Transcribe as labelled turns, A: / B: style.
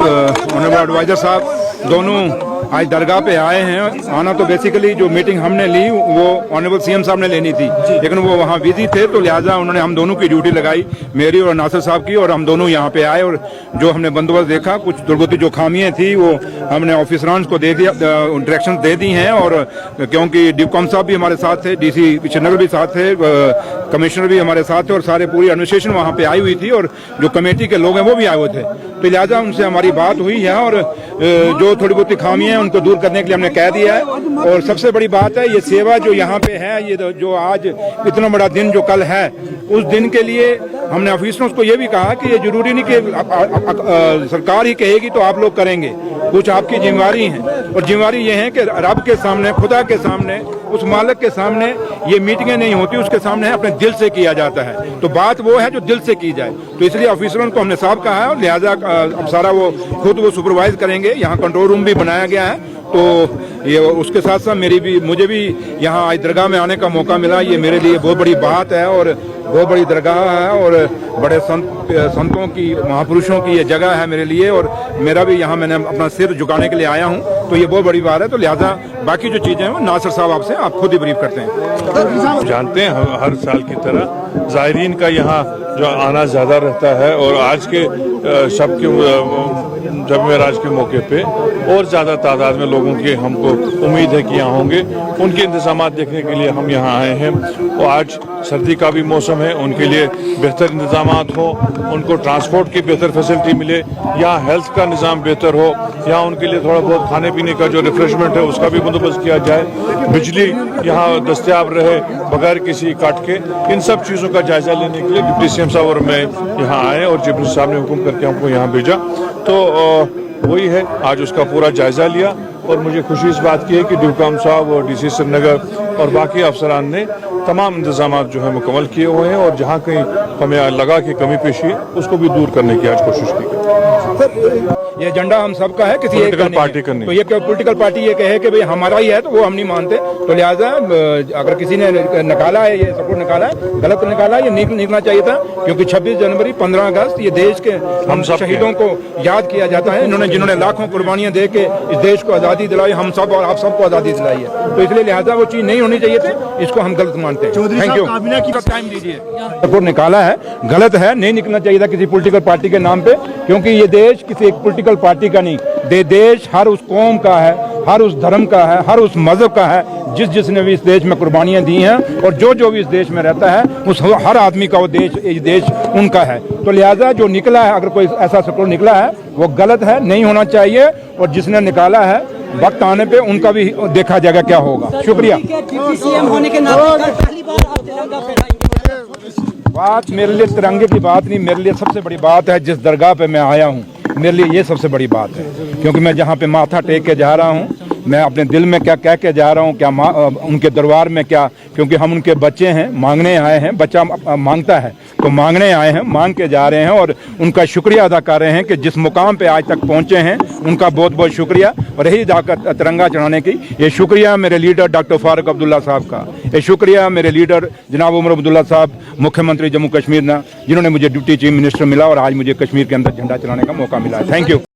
A: Honourable adviser साहब दोनों आज दरगाह पे आए हैं। आना तो बेसिकली जो मीटिंग हमने ली वो ऑनरेबल सीएम साहब ने लेनी थी, लेकिन वो वहाँ बिजी थे, तो लिहाजा उन्होंने हम दोनों की ड्यूटी लगाई, मेरी और नासिर साहब की, और हम दोनों यहाँ पे आए। और जो हमने बंदोबस्त देखा, कुछ दुर्गति जो खामियाँ थी वो हमने ऑफिसरान को दे दिया, डायरेक्शन दे दी हैं। और क्योंकि डिपकॉम साहब भी हमारे साथ थे, डीसी श्रीनगर भी साथ थे, कमिश्नर भी हमारे साथ थे, और सारे पूरी एडमिनिस्ट्रेशन वहाँ पे आई हुई थी, और जो कमेटी के लोग हैं वो भी आए हुए थे। तो लिहाजा उनसे हमारी बात हुई है, और जो थोड़ी बहुत खामियां हैं उनको दूर करने के लिए हमने कह दिया है। और सबसे बड़ी बात है, ये सेवा जो यहाँ पे है, ये जो आज इतना बड़ा दिन जो कल है, उस दिन के लिए हमने ऑफिसरों को ये भी कहा कि ये जरूरी नहीं कि सरकार ही कहेगी तो आप लोग करेंगे, कुछ आपकी जिम्मेवारी है। और जिम्मेवारी ये है कि रब के सामने, खुदा के सामने, उस मालिक के सामने ये मीटिंगें नहीं होती, उसके सामने अपने दिल से किया जाता है। तो बात वो है जो दिल से की जाए। तो इसलिए ऑफिसरों को हमने साफ कहा है, और लिहाजा अब सारा वो खुद वो सुपरवाइज करेंगे। यहाँ कंट्रोल रूम भी बनाया गया है, तो ये उसके साथ साथ मुझे भी यहाँ आज दरगाह में आने का मौका मिला। ये मेरे लिए बहुत बड़ी बात है, और बहुत बड़ी दरगाह है, और बड़े संतों की, महापुरुषों की ये जगह है मेरे लिए। और मेरा भी यहाँ मैंने अपना सिर झुकाने के लिए आया हूँ, तो ये बहुत बड़ी बात है। तो लिहाजा बाकी जो चीज़ें हैं वो नासिर साहब आपसे आप खुद ही ब्रीफ करते हैं।
B: जानते हैं हर साल की तरह ज़ायरीन का यहाँ जो आना ज़्यादा रहता है, और आज के शब के जब मेराज के मौके पे और ज़्यादा तादाद में लोगों की हमको उम्मीद है कि यहाँ होंगे। उनके इंतजाम देखने के लिए हम यहाँ आए हैं। और आज सर्दी का भी मौसम है, उनके लिए बेहतर इंतजाम हो, उनको ट्रांसपोर्ट की बेहतर फैसिलिटी मिले, यहाँ हेल्थ का निज़ाम बेहतर हो, यहाँ उनके लिए थोड़ा बहुत खाने पीने का जो रिफ्रेशमेंट है उसका भी बंदोबस्त किया जाए, बिजली यहाँ दस्तयाब रहे बगैर किसी काट के। इन सब चीज़ों का जायज़ा लेने के लिए डिप्टी सीएम साहब और मैं यहाँ आए, और जिब्रील साहब ने हुक्म करके हमको यहाँ भेजा। तो वही है, आज उसका पूरा जायज़ा लिया। और मुझे खुशी इस बात की है कि डिपकॉम साहब और डीसी श्रीनगर और बाकी अफसरान ने तमाम इंतजाम जो है मुकम्मल किए हुए हैं, और जहाँ कहीं हमें लगा कि कमी पेशी है उसको भी दूर करने की आज कोशिश की गई।
A: ये एजेंडा हम सबका है, किसी एक
B: पार्टी करनी।
A: तो ये पॉलिटिकल पार्टी ये कहे कि भाई हमारा ही है, तो वो हम नहीं मानते। तो लिहाजा अगर किसी ने निकाला है, ये सपोर्ट निकाला है, गलत निकाला है, ये निकलना चाहिए था। क्योंकि 26 जनवरी 15 अगस्त ये देश के हम शहीदों को याद किया जाता है, जिन्होंने लाखों कुर्बानियां दे के इस देश को आज़ादी दिलाई, हम सब और आप सबको आज़ादी दिलाई है। तो इसलिए लिहाजा वो चीज़ नहीं होनी चाहिए थी, इसको हम गलत मानते हैं। Thank you. टाइम दीजिए। सपोर्ट निकाला है, गलत है, नहीं निकलना चाहिए था किसी पॉलिटिकल पार्टी के नाम पे, क्योंकि ये देश किसी एक पॉलिटिकल पार्टी का नहीं, देश हर उस कौम का है, हर उस धर्म का है, हर उस मजहब का है, जिसने भी इस देश में कुर्बानियां दी हैं, और जो भी इस देश में रहता है उस हर आदमी का वो देश उनका है। तो लिहाजा जो निकला है, अगर कोई ऐसा सपोर्ट निकला है वो गलत है, नहीं होना चाहिए। और जिसने निकाला है वक्त आने पे उनका भी देखा जाएगा क्या होगा। शुक्रिया। बात मेरे लिए तिरंगे की बात नहीं, मेरे लिए सबसे बड़ी बात है जिस दरगाह पे मैं आया हूँ, मेरे लिए ये सबसे बड़ी बात है। क्योंकि मैं जहाँ पे माथा टेक के जा रहा हूँ, मैं अपने दिल में क्या कह के जा रहा हूँ, क्या उनके दरबार में क्या, क्योंकि हम उनके बच्चे हैं, मांगने आए हैं। बच्चा मांगता है तो मांगने आए हैं, मांग के जा रहे हैं, और उनका शुक्रिया अदा कर रहे हैं कि जिस मुकाम पे आज तक पहुँचे हैं, उनका बहुत बहुत शुक्रिया। और यही जाकर तिरंगा चढ़ाने की ये शुक्रिया मेरे लीडर डॉक्टर फारूक अब्दुल्ला साहब का, ये शुक्रिया मेरे लीडर जनाब उमर अब्दुल्ला साहब, मुख्यमंत्री जम्मू कश्मीर ना, जिन्होंने मुझे डिप्टी चीफ मिनिस्टर मिला और आज मुझे कश्मीर के अंदर झंडा चलाने का मौका मिला। Thank you.